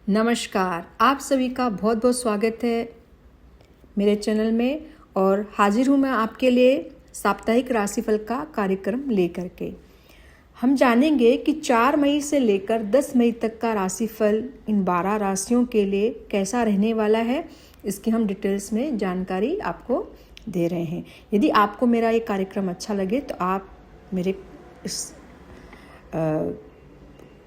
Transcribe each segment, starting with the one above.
नमस्कार, आप सभी का बहुत बहुत स्वागत है मेरे चैनल में। और हाजिर हूँ मैं आपके लिए साप्ताहिक राशिफल का कार्यक्रम लेकर के। हम जानेंगे कि 4 मई से लेकर 10 मई तक का राशिफल इन 12 राशियों के लिए कैसा रहने वाला है। इसकी हम डिटेल्स में जानकारी आपको दे रहे हैं। यदि आपको मेरा ये कार्यक्रम अच्छा लगे तो आप मेरे इस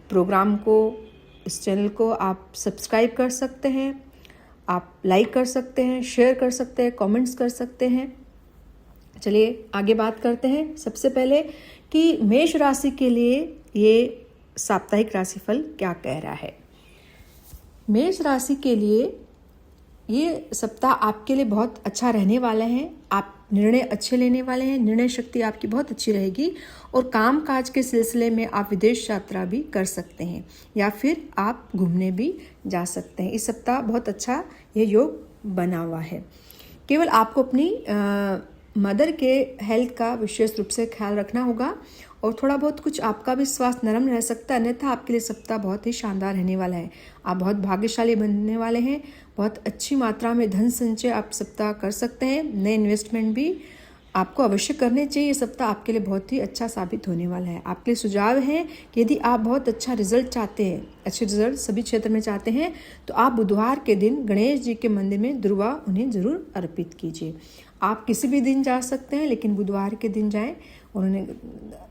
प्रोग्राम को, इस चैनल को आप सब्सक्राइब कर सकते हैं, आप लाइक कर सकते हैं, शेयर कर सकते हैं, कमेंट्स कर सकते हैं। चलिए आगे बात करते हैं। सबसे पहले कि मेष राशि के लिए ये साप्ताहिक राशिफल क्या कह रहा है। मेष राशि के लिए ये सप्ताह आपके लिए बहुत अच्छा रहने वाला है। आप निर्णय अच्छे लेने वाले हैं, निर्णय शक्ति आपकी बहुत अच्छी रहेगी और काम काज के सिलसिले में आप विदेश यात्रा भी कर सकते हैं या फिर आप घूमने भी जा सकते हैं। इस सप्ताह बहुत अच्छा ये योग बना हुआ है। केवल आपको अपनी मदर के हेल्थ का विशेष रूप से ख्याल रखना होगा और थोड़ा बहुत कुछ आपका भी स्वास्थ्य नरम रह सकता है, अन्यथा आपके लिए सप्ताह बहुत ही शानदार रहने वाला है। आप बहुत भाग्यशाली बनने वाले हैं। बहुत अच्छी मात्रा में धन संचय आप सप्ताह कर सकते हैं। नए इन्वेस्टमेंट भी आपको अवश्य करने चाहिए। ये सप्ताह आपके लिए बहुत ही अच्छा साबित होने वाला है। आपके लिए सुझाव है कि यदि आप बहुत अच्छा रिजल्ट चाहते हैं, अच्छे रिजल्ट सभी क्षेत्र में चाहते हैं, तो आप बुधवार के दिन गणेश जी के मंदिर में दुर्वा उन्हें जरूर अर्पित कीजिए। आप किसी भी दिन जा सकते हैं, लेकिन बुधवार के दिन जाएं और उन्हें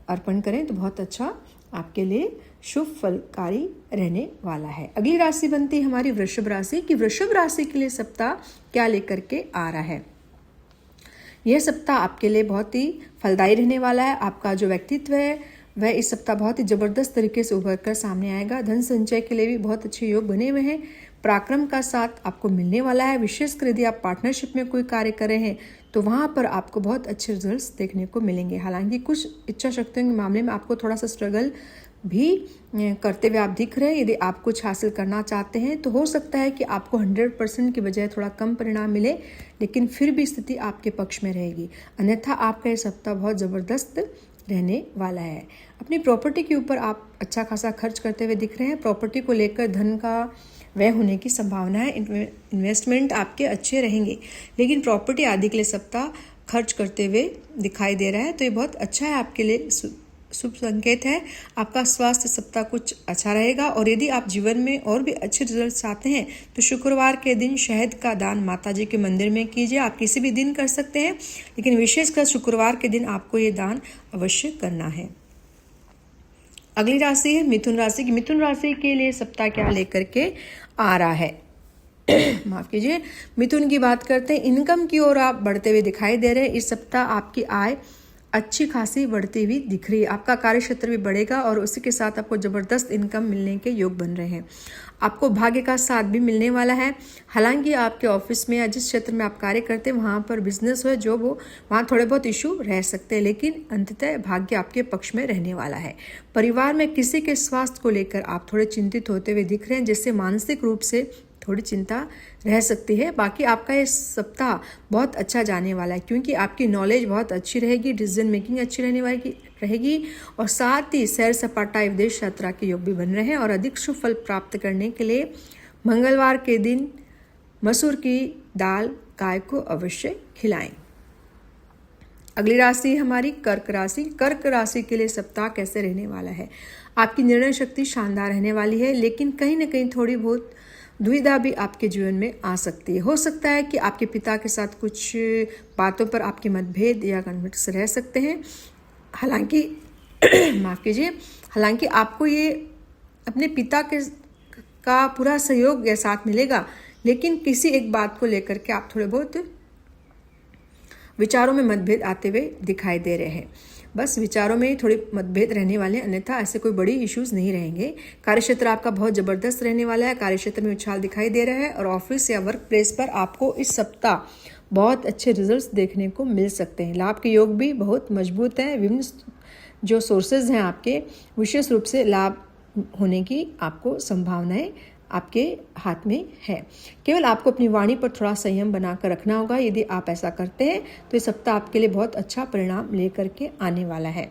अर्पण करें तो बहुत अच्छा आपके लिए शुभ फलकारी रहने वाला है। अगली राशि बनती है हमारी वृषभ राशि कि वृषभ राशि के लिए सप्ताह क्या लेकर के आ रहा है। यह सप्ताह आपके लिए बहुत ही फलदायी रहने वाला है। आपका जो व्यक्तित्व है वह इस सप्ताह बहुत ही जबरदस्त तरीके से उभर कर सामने आएगा। धन संचय के लिए भी बहुत अच्छे योग बने हुए हैं। पराक्रम का साथ आपको मिलने वाला है। विशेषकर यदि आप पार्टनरशिप में कोई कार्य कर रहे हैं तो वहाँ पर आपको बहुत अच्छे रिजल्ट्स देखने को मिलेंगे। हालांकि कुछ इच्छा शक्तियों के मामले में आपको थोड़ा सा स्ट्रगल भी करते हुए आप दिख रहे हैं। यदि आप कुछ हासिल करना चाहते हैं तो हो सकता है कि आपको 100% की बजाय थोड़ा कम परिणाम मिले, लेकिन फिर भी स्थिति आपके पक्ष में रहेगी। अन्यथा आपका ये सप्ताह बहुत ज़बरदस्त रहने वाला है। अपनी प्रॉपर्टी के ऊपर आप अच्छा खासा खर्च करते हुए दिख रहे हैं। प्रॉपर्टी को लेकर धन का व्यय होने की संभावना है। इन्वेस्टमेंट आपके अच्छे रहेंगे, लेकिन प्रॉपर्टी आदि के लिए सप्ताह खर्च करते हुए दिखाई दे रहा है, तो ये बहुत अच्छा है, आपके लिए शुभ संकेत है। आपका स्वास्थ्य सप्ताह कुछ अच्छा रहेगा। और यदि आप जीवन में और भी अच्छे रिजल्ट चाहते हैं तो शुक्रवार के दिन शहद का दान माता जी के मंदिर में कीजिए। आप किसी भी दिन कर सकते हैं, लेकिन विशेषकर शुक्रवार के दिन आपको ये दान अवश्य करना है। अगली राशि है मिथुन राशि की। मिथुन राशि के लिए सप्ताह क्या लेकर के आ रहा है माफ कीजिए। मिथुन की बात करते हैं। इनकम की ओर आप बढ़ते हुए दिखाई दे रहे हैं। इस सप्ताह आपकी आय अच्छी खासी बढ़ती हुई दिख रही है। आपका कार्य क्षेत्र भी बढ़ेगा और उसी के साथ आपको जबरदस्त इनकम मिलने के योग बन रहे हैं। आपको भाग्य का साथ भी मिलने वाला है। हालांकि आपके ऑफिस में या जिस क्षेत्र में आप कार्य करते हैं वहाँ पर बिजनेस हो, जॉब हो, वहाँ थोड़े बहुत इशू रह सकते हैं, लेकिन अंततः भाग्य आपके पक्ष में रहने वाला है। परिवार में किसी के स्वास्थ्य को लेकर आप थोड़े चिंतित होते हुए दिख रहे हैं, जिससे मानसिक रूप से थोड़ी चिंता रह सकती है। बाकी आपका ये सप्ताह बहुत अच्छा जाने वाला है, क्योंकि आपकी नॉलेज बहुत अच्छी रहेगी, डिसीजन मेकिंग अच्छी रहने वाली रहेगी और साथ ही सैर सपाटा विदेश यात्रा के योग भी बन रहे हैं। और अधिक शुभ फल प्राप्त करने के लिए मंगलवार के दिन मसूर की दाल गाय को अवश्य खिलाएं। अगली राशि हमारी कर्क राशि। कर्क राशि के लिए सप्ताह कैसे रहने वाला है। आपकी निर्णय शक्ति शानदार रहने वाली है, लेकिन कहीं ना कहीं थोड़ी बहुत दुविधा भी आपके जीवन में आ सकती है। हो सकता है कि आपके पिता के साथ कुछ बातों पर आपके मतभेद या कन्फ्लिक्ट्स रह सकते हैं। हालांकि माफ कीजिए, हालांकि आपको ये अपने पिता का पूरा सहयोग या साथ मिलेगा, लेकिन किसी एक बात को लेकर के आप थोड़े बहुत विचारों में मतभेद आते हुए दिखाई दे रहे हैं। बस विचारों में ही थोड़ी मतभेद रहने वाले हैं, अन्यथा ऐसे कोई बड़ी इश्यूज नहीं रहेंगे। कार्यक्षेत्र आपका बहुत जबरदस्त रहने वाला है। कार्यक्षेत्र में उछाल दिखाई दे रहा है और ऑफिस या वर्क प्लेस पर आपको इस सप्ताह बहुत अच्छे रिजल्ट्स देखने को मिल सकते हैं। लाभ के योग भी बहुत मजबूत है। विभिन्न जो सोर्सेज हैं आपके, विशेष रूप से लाभ होने की आपको संभावनाएं आपके हाथ में है। केवल आपको अपनी वाणी पर थोड़ा संयम बनाकर रखना होगा। यदि आप ऐसा करते हैं तो ये सप्ताह आपके लिए बहुत अच्छा परिणाम लेकर के आने वाला है।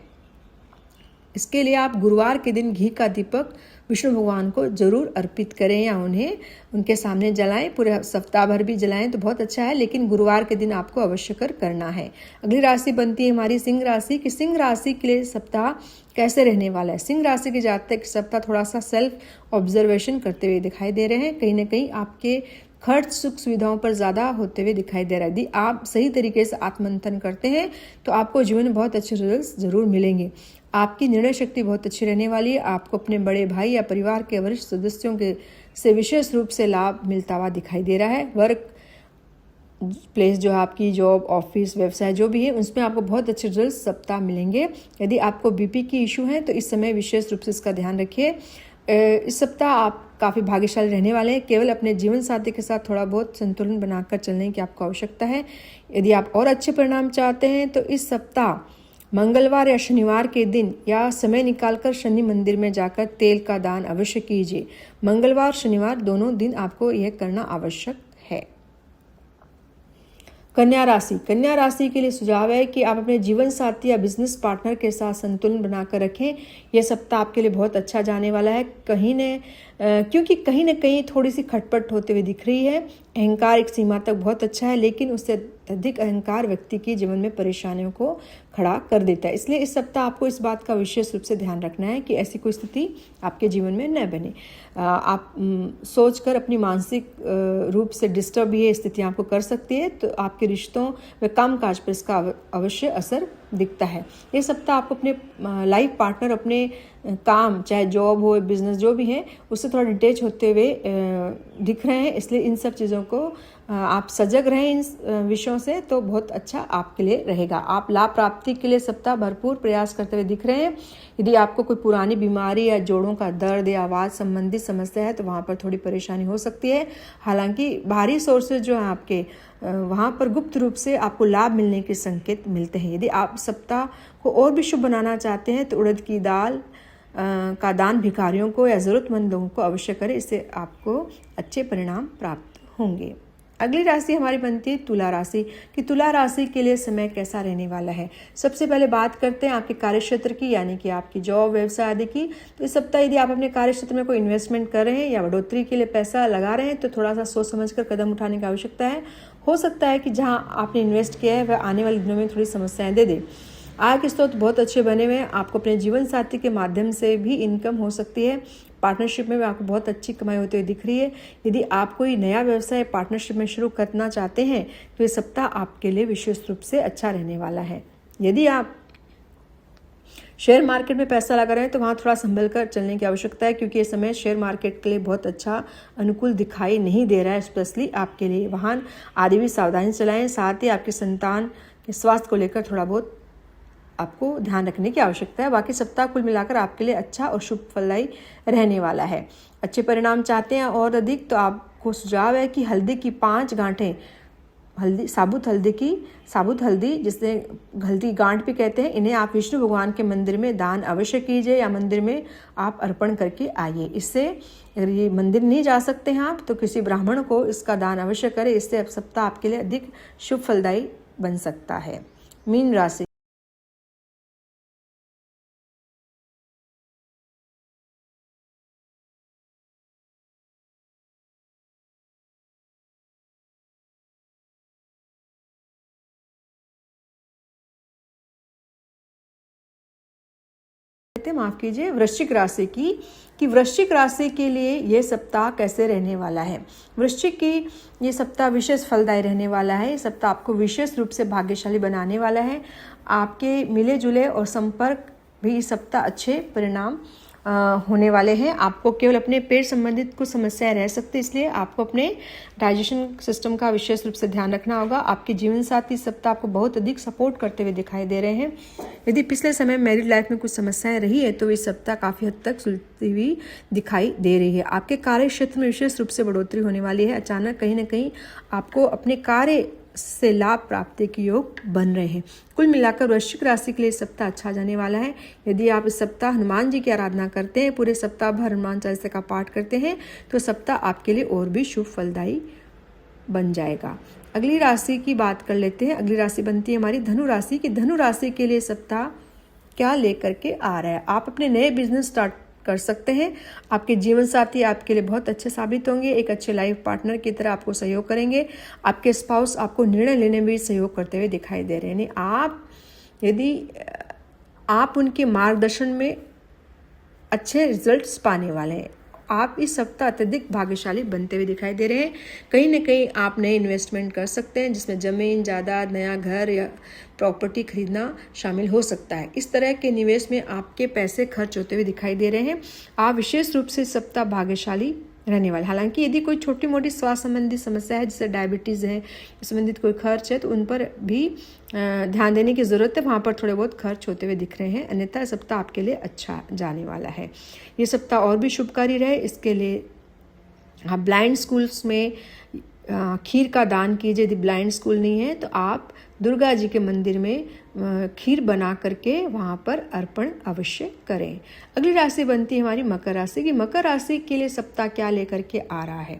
इसके लिए आप गुरुवार के दिन घी का दीपक विष्णु भगवान को जरूर अर्पित करें या उन्हें उनके सामने जलाएं। पूरे सप्ताह भर भी जलाएं तो बहुत अच्छा है, लेकिन गुरुवार के दिन आपको अवश्य कर करना है। अगली राशि बनती है हमारी सिंह राशि की। सिंह राशि के लिए सप्ताह कैसे रहने वाला है। सिंह राशि के जातक सप्ताह थोड़ा सा सेल्फ ऑब्जर्वेशन करते हुए दिखाई दे रहे हैं। कहीं ना कहीं आपके खर्च सुख सुविधाओं पर ज़्यादा होते हुए दिखाई दे रहा है। यदि आप सही तरीके से आत्ममंथन करते हैं तो आपको जीवन में बहुत अच्छे रिजल्ट जरूर मिलेंगे। आपकी निर्णय शक्ति बहुत अच्छी रहने वाली है। आपको अपने बड़े भाई या परिवार के वरिष्ठ सदस्यों के से विशेष रूप से लाभ मिलता हुआ दिखाई दे रहा है। वर्क प्लेस जो आपकी जॉब, ऑफिस, व्यवसाय जो भी है उसमें आपको बहुत अच्छे रिजल्ट सप्ताह मिलेंगे। यदि आपको बीपी की इशू है तो इस समय विशेष रूप से इसका ध्यान रखिए। इस सप्ताह आप काफ़ी भाग्यशाली रहने वाले हैं। केवल अपने जीवन साथी के साथ थोड़ा बहुत संतुलन बनाकर चलने की आपको आवश्यकता है। यदि आप और अच्छे परिणाम चाहते हैं तो इस सप्ताह मंगलवार या शनिवार के दिन या समय निकालकर शनि मंदिर में जाकर तेल का दान अवश्य कीजिए। मंगलवार शनिवार दोनों दिन आपको यह करना आवश्यक है। कन्या राशि। कन्या राशि के लिए सुझाव है कि आप अपने जीवन साथी या बिजनेस पार्टनर के साथ संतुलन बनाकर रखें। यह सप्ताह आपके लिए बहुत अच्छा जाने वाला है। क्योंकि कहीं न कहीं थोड़ी सी खटपट होते हुए दिख रही है। अहंकार एक सीमा तक बहुत अच्छा है, लेकिन उससे अधिक अहंकार व्यक्ति के जीवन में परेशानियों को खड़ा कर देता है। इसलिए इस सप्ताह आपको इस बात का विशेष रूप से ध्यान रखना है कि ऐसी कोई स्थिति आपके जीवन में न बने। आप सोचकर अपनी मानसिक रूप से डिस्टर्ब ये स्थितियाँ आपको कर सकती है, तो आपके रिश्तों व कामकाज पर इसका अवश्य असर दिखता है। ये सप्ताह आपको अपने लाइफ पार्टनर, अपने काम चाहे जॉब हो, बिजनेस जो भी है, उससे थोड़ा डिटेच होते हुए दिख रहे हैं। इसलिए इन सब चीज़ों को आप सजग रहें इन विषयों से, तो बहुत अच्छा आपके लिए रहेगा। आप लाभ प्राप्ति के लिए सप्ताह भरपूर प्रयास करते हुए दिख रहे हैं। यदि आपको कोई पुरानी बीमारी या जोड़ों का दर्द या आवाज़ संबंधित समस्या है तो वहाँ पर थोड़ी परेशानी हो सकती है। हालांकि बाहरी सोर्सेज जो हैं आपके, वहाँ पर गुप्त रूप से आपको लाभ मिलने के संकेत मिलते हैं। यदि आप सप्ताह को और भी शुभ बनाना चाहते हैं तो उड़द की दाल का दान भिखारियों को या ज़रूरतमंद लोगों को अवश्य करें। इससे आपको अच्छे परिणाम प्राप्त होंगे। अगली राशि हमारी बनती है तुला राशि कि तुला राशि के लिए समय कैसा रहने वाला है। सबसे पहले बात करते हैं आपके कार्यक्षेत्र की, यानी कि आपकी जॉब, व्यवसाय आदि की। तो इस सप्ताह यदि आप अपने कार्यक्षेत्र में कोई इन्वेस्टमेंट कर रहे हैं या बढ़ोतरी के लिए पैसा लगा रहे हैं तो थोड़ा सा सोच समझकर कदम उठाने की आवश्यकता है। हो सकता है कि जहाँ आपने इन्वेस्ट किया है वह आने वाले दिनों में थोड़ी समस्याएं दे दे। आय के स्रोत बहुत अच्छे बने हुए हैं। आपको अपने जीवन साथी के माध्यम से भी इनकम हो सकती है। पार्टनरशिप में भी आपको बहुत अच्छी कमाई होती हुई दिख रही है। यदि आप कोई नया व्यवसाय पार्टनरशिप में शुरू करना चाहते हैं तो ये सप्ताह आपके लिए विशेष रूप से अच्छा रहने वाला है। यदि आप शेयर मार्केट में पैसा लगा रहे हैं तो वहाँ थोड़ा संभल कर चलने की आवश्यकता है, क्योंकि ये समय शेयर मार्केट के लिए बहुत अच्छा अनुकूल दिखाई नहीं दे रहा है। स्पेशली आपके लिए वाहन आदि भी सावधानी चलाएं। साथ ही आपके संतान के स्वास्थ्य को लेकर थोड़ा बहुत आपको ध्यान रखने की आवश्यकता है। बाकी सप्ताह कुल मिलाकर आपके लिए अच्छा और शुभ फलदायी रहने वाला है। अच्छे परिणाम चाहते हैं और अधिक, तो आपको सुझाव है कि हल्दी की 5 गांठें, साबुत हल्दी जिसे हल्दी गांठ भी कहते हैं, इन्हें आप विष्णु भगवान के मंदिर में दान अवश्य कीजिए या मंदिर में आप अर्पण करके आइए। इससे अगर ये मंदिर नहीं जा सकते हैं आप तो किसी ब्राह्मण को इसका दान अवश्य करें। इससे अब सप्ताह आपके लिए अधिक शुभ फलदायी बन सकता है। मीन राशि। माफ कीजिए, वृश्चिक राशि की कि वृश्चिक राशि के लिए ये सप्ताह कैसे रहने वाला है। वृश्चिक की ये सप्ताह विशेष फलदायी रहने वाला है। ये सप्ताह आपको विशेष रूप से भाग्यशाली बनाने वाला है। आपके मिले जुले और संपर्क भी इस सप्ताह अच्छे परिणाम होने वाले हैं। आपको केवल अपने पेट संबंधित कुछ समस्याएं रह सकती है, इसलिए आपको अपने डाइजेशन सिस्टम का विशेष रूप से ध्यान रखना होगा। आपके जीवन साथी इस सप्ताह आपको बहुत अधिक सपोर्ट करते हुए दिखाई दे रहे हैं। यदि पिछले समय मैरिड लाइफ में कुछ समस्याएं रही है तो इस सप्ताह काफ़ी हद तक सुलझती हुई दिखाई दे रही है। आपके कार्य क्षेत्र में विशेष रूप से बढ़ोतरी होने वाली है। अचानक कहीं ना कहीं आपको अपने कार्य से लाभ प्राप्ति के योग बन रहे हैं। कुल मिलाकर वृश्चिक राशि के लिए सप्ताह अच्छा जाने वाला है। यदि आप इस सप्ताह हनुमान जी की आराधना करते हैं, पूरे सप्ताह भर हनुमान चालीसा का पाठ करते हैं, तो सप्ताह आपके लिए और भी शुभ फलदायी बन जाएगा। अगली राशि की बात कर लेते हैं। अगली राशि बनती है हमारी धनु राशि की धनु राशि के लिए सप्ताह क्या लेकर के आ रहा है। आप अपने नए बिजनेस स्टार्ट कर सकते हैं। आपके जीवन साथी आपके लिए बहुत अच्छे साबित होंगे, एक अच्छे लाइफ पार्टनर की तरह आपको सहयोग करेंगे। आपके स्पाउस आपको निर्णय लेने में भी सहयोग करते हुए दिखाई दे रहे हैं। यानी यदि आप उनके मार्गदर्शन में अच्छे रिजल्ट्स पाने वाले हैं। आप इस सप्ताह अत्यधिक भाग्यशाली बनते हुए दिखाई दे रहे हैं। कहीं ना कहीं आप नए इन्वेस्टमेंट कर सकते हैं, जिसमें ज़मीन जायदाद, नया घर या प्रॉपर्टी खरीदना शामिल हो सकता है। इस तरह के निवेश में आपके पैसे खर्च होते हुए दिखाई दे रहे हैं। आप विशेष रूप से इस सप्ताह भाग्यशाली रहने वाले। हालांकि यदि कोई छोटी मोटी स्वास्थ्य संबंधी समस्या है, जैसे डायबिटीज़ है, संबंधित कोई खर्च है, तो उन पर भी ध्यान देने की ज़रूरत है। वहाँ पर थोड़े बहुत खर्च होते हुए दिख रहे हैं, अन्यथा सप्ताह आपके लिए अच्छा जाने वाला है। ये सप्ताह और भी शुभकारी रहे, इसके लिए आप ब्लाइंड स्कूल्स में खीर का दान कीजिए। यदि ब्लाइंड स्कूल नहीं है तो आप दुर्गा जी के मंदिर में खीर बना करके वहाँ पर अर्पण अवश्य करें। अगली राशि बनती है हमारी मकर राशि की। मकर राशि के लिए सप्ताह क्या लेकर के आ रहा है।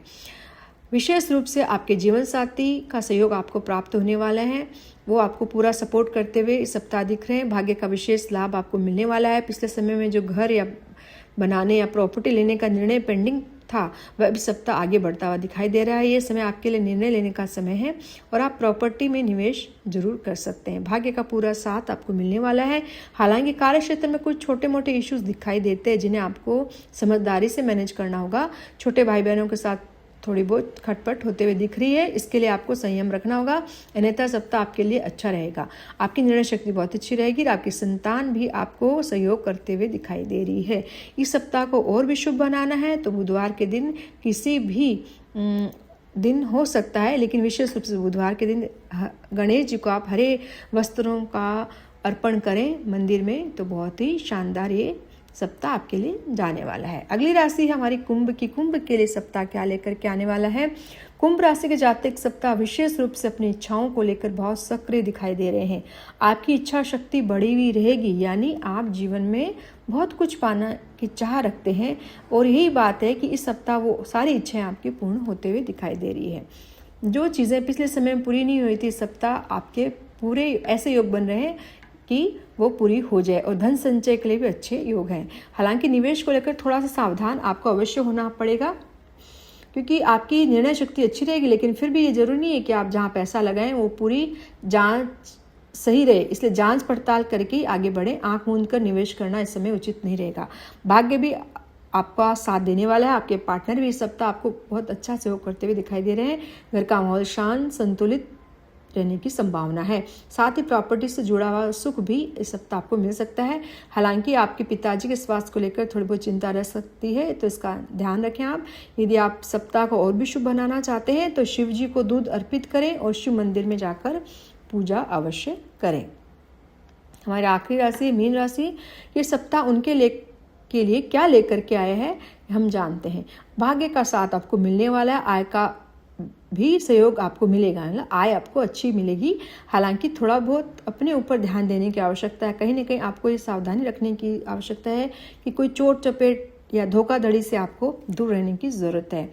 विशेष रूप से आपके जीवन साथी का सहयोग आपको प्राप्त होने वाला है। वो आपको पूरा सपोर्ट करते हुए इस सप्ताह दिख रहे हैं। भाग्य का विशेष लाभ आपको मिलने वाला है। पिछले समय में जो घर या बनाने या प्रॉपर्टी लेने का निर्णय पेंडिंग था, वह अभी सप्ताह आगे बढ़ता हुआ दिखाई दे रहा है। ये समय आपके लिए निर्णय लेने का समय है और आप प्रॉपर्टी में निवेश जरूर कर सकते हैं। भाग्य का पूरा साथ आपको मिलने वाला है। हालांकि कार्य क्षेत्र में कुछ छोटे मोटे इश्यूज दिखाई देते हैं, जिन्हें आपको समझदारी से मैनेज करना होगा। छोटे भाई बहनों के साथ थोड़ी बहुत खटपट होते हुए दिख रही है, इसके लिए आपको संयम रखना होगा, अन्यथा सप्ताह आपके लिए अच्छा रहेगा। आपकी निर्णय शक्ति बहुत अच्छी रहेगी और आपकी संतान भी आपको सहयोग करते हुए दिखाई दे रही है। इस सप्ताह को और भी शुभ बनाना है तो बुधवार के दिन किसी भी दिन हो सकता है, लेकिन विशेष रूप से बुधवार के दिन गणेश जी को आप हरे वस्त्रों का अर्पण करें मंदिर में, तो बहुत ही शानदार ये सप्ताह आपके लिए जाने वाला है। अगली राशि है हमारी कुंभ की। कुंभ के लिए सप्ताह क्या लेकर के आने वाला है। कुंभ राशि के जातक सप्ताह विशेष रूप से अपनी इच्छाओं को लेकर बहुत सक्रिय दिखाई दे रहे हैं। आपकी इच्छा शक्ति बढ़ी हुई रहेगी, यानी आप जीवन में बहुत कुछ पाना की चाह रखते हैं और यही बात है कि इस सप्ताह वो सारी इच्छाएं आपकी पूर्ण होते हुए दिखाई दे रही है। जो चीज़ें पिछले समय में पूरी नहीं हुई थी, सप्ताह आपके पूरे ऐसे योग बन रहे हैं कि वो पूरी हो जाए और धन संचय के लिए भी अच्छे योग हैं। हालांकि निवेश को लेकर थोड़ा सा सावधान आपको अवश्य होना पड़ेगा, क्योंकि आपकी निर्णय शक्ति अच्छी रहेगी, लेकिन फिर भी ये जरूरी नहीं है कि आप जहाँ पैसा लगाएं वो पूरी जांच सही रहे, इसलिए जांच पड़ताल करके आगे बढ़ें। आंख मूंद कर निवेश करना इस समय उचित नहीं रहेगा। भाग्य भी आपका साथ देने वाला है। आपके पार्टनर भी इस सप्ताह आपको बहुत अच्छा सहयोग करते हुए दिखाई दे रहे हैं। घर का माहौल शांत संतुलित रहने की संभावना है। साथ ही प्रॉपर्टी से जुड़ा हुआ सुख भी इस सप्ताह आपको मिल सकता है। हालांकि आपके पिताजी के स्वास्थ्य को लेकर थोड़ी बहुत चिंता रह सकती है, तो इसका ध्यान रखें आप। यदि आप सप्ताह को और भी शुभ बनाना चाहते हैं तो शिव जी को दूध अर्पित करें और शिव मंदिर में जाकर पूजा अवश्य करें। हमारी आखिरी राशि मीन राशि। ये सप्ताह उनके लिए क्या लेकर के आया है हम जानते हैं। भाग्य का साथ आपको मिलने वाला है। आय का भी सहयोग आपको मिलेगा, मतलब आय आपको अच्छी मिलेगी। हालांकि थोड़ा बहुत अपने ऊपर ध्यान देने की आवश्यकता है। कहीं ना कहीं आपको ये सावधानी रखने की आवश्यकता है कि कोई चोट चपेट या धोखाधड़ी से आपको दूर रहने की ज़रूरत है।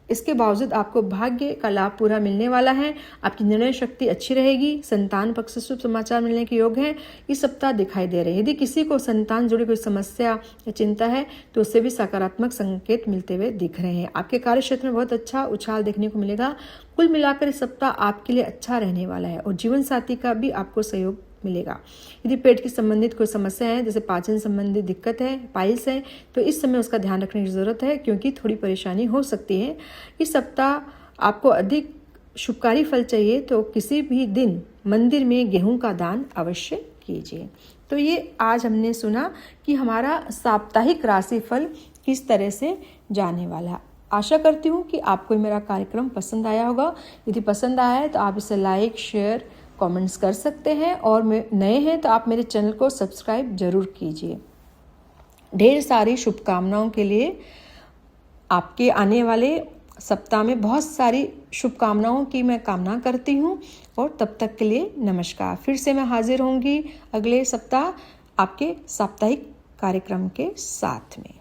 इसके बावजूद आपको भाग्य का लाभ पूरा मिलने वाला है। आपकी निर्णय शक्ति अच्छी रहेगी। संतान पक्ष से शुभ समाचार मिलने के योग हैं इस सप्ताह दिखाई दे रहे हैं। यदि किसी को संतान जुड़ी कोई समस्या या चिंता है तो उससे भी सकारात्मक संकेत मिलते हुए दिख रहे हैं। आपके कार्य क्षेत्र में बहुत अच्छा उछाल देखने को मिलेगा। कुल मिलाकर इस सप्ताह आपके लिए अच्छा रहने वाला है और जीवन साथी का भी आपको सहयोग मिलेगा। यदि पेट की संबंधित कोई समस्या है, जैसे पाचन संबंधी दिक्कत है, पाइल्स है, तो इस समय उसका ध्यान रखने की जरूरत है, क्योंकि थोड़ी परेशानी हो सकती है। इस सप्ताह आपको अधिक शुभकारी फल चाहिए तो किसी भी दिन मंदिर में गेहूं का दान अवश्य कीजिए। तो ये आज हमने सुना कि हमारा साप्ताहिक राशिफल किस तरह से जाने वाला। आशा करती हूँ कि आपको मेरा कार्यक्रम पसंद आया होगा। यदि पसंद आया है तो आप इसे लाइक, शेयर, कमेंट्स कर सकते हैं और नए हैं तो आप मेरे चैनल को सब्सक्राइब जरूर कीजिए। ढेर सारी शुभकामनाओं के लिए आपके आने वाले सप्ताह में बहुत सारी शुभकामनाओं की मैं कामना करती हूँ और तब तक के लिए नमस्कार। फिर से मैं हाजिर होंगी अगले सप्ताह आपके साप्ताहिक कार्यक्रम के साथ में।